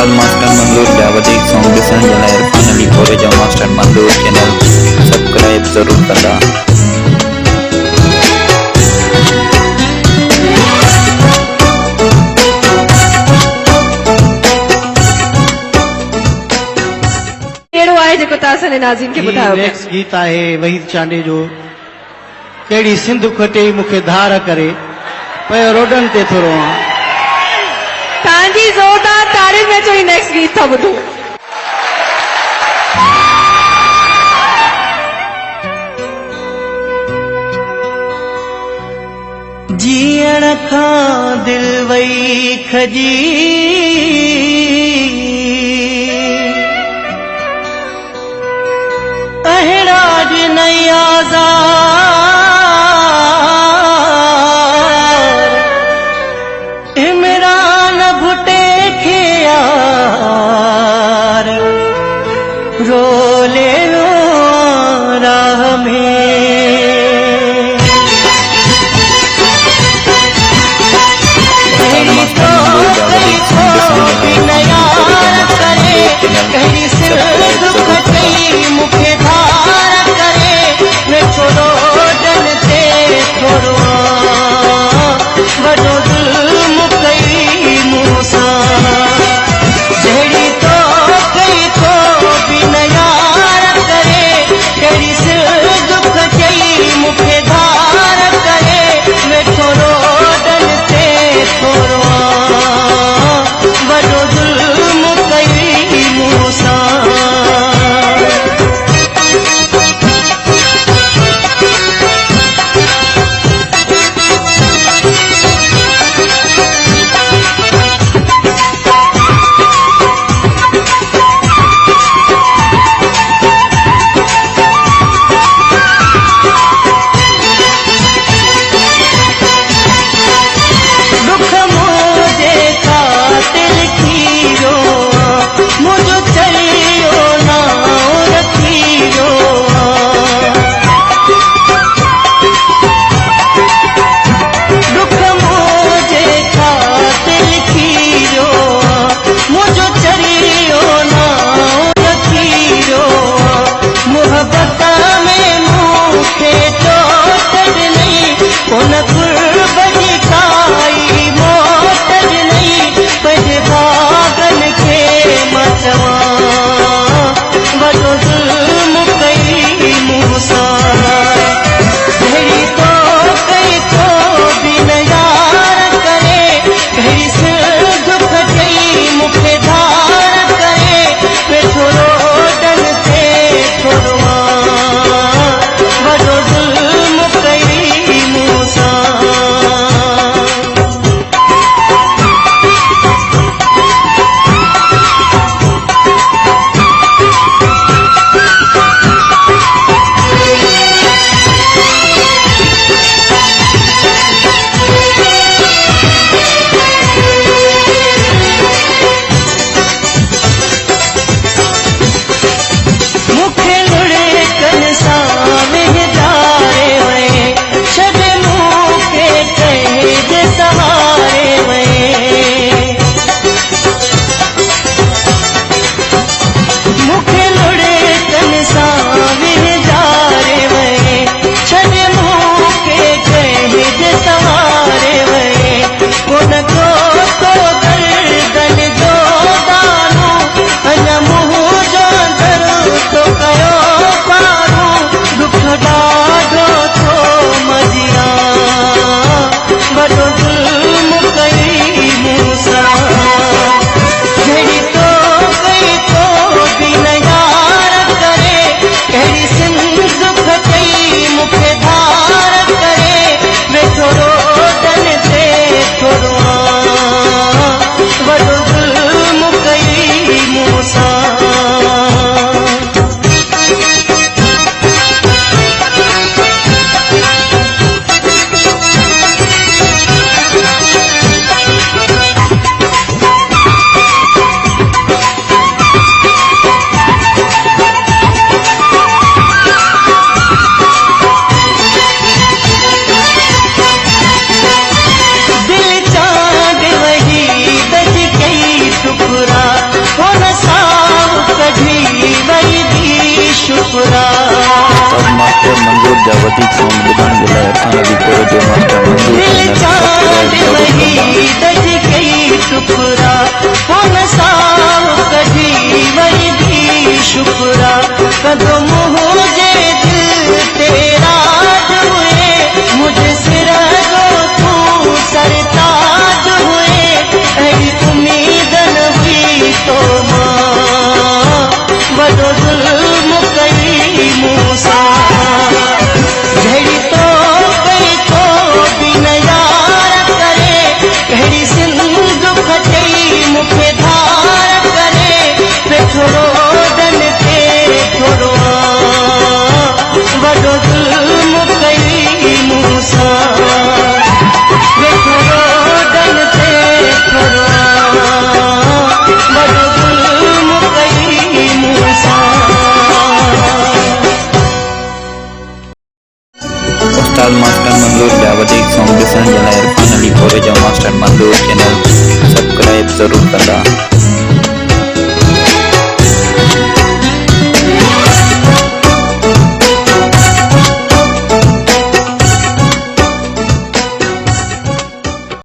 Channel master Mandur जावदी song ॾिसण जे लाइ इरफान अली खोरे जो मास्टर मंदूर चैनल सब्सक्राइब ज़रूर कंदा। केड़ो आहे जेको तासन नाज़रीन के बुधायो। नेक्स्ट गीत है वहीद चांडे जो केड़ी सिंध खटे मुखे धार करे पे रोडन ते थोरो तांजी जोरदार तारीफ में जो नेक्स्ट गीत था बुधो। जीअण खां दिल वई खजी अहराज नई आज़ार इमरान भुटे खे यार रोले राह में मुखे धार करे मैं छोड़ो मास्टर मंजूर जा वधीक सॉन्ग ॿुधण जे लाइ असां लाइ कोरो जो मास्टर मंजूर चैनल सब्सक्राइब ज़रूर शुक्रा कदम मुझे दिल तेरा हुए मुझे सिर गो तू सरताज हुए ऐसी उम्मीदन हुई तो मां बड़ो जुल्म कई मूसा घड़ी तो बिन यार करे घड़ी सिंध खटई मुखे धार करे पे थोरो बड़ो जुल्म कई मूसा डन ते थोरो बड़ो जुल्म कई मूसा उस्ताद मास्टर मंजूर जा वधीक सॉन्ग ॾिसण जे लाइ इरफान अली कोरे जो मास्टर मंजूर चैनल सब्सक्राइब ज़रूर कंदा।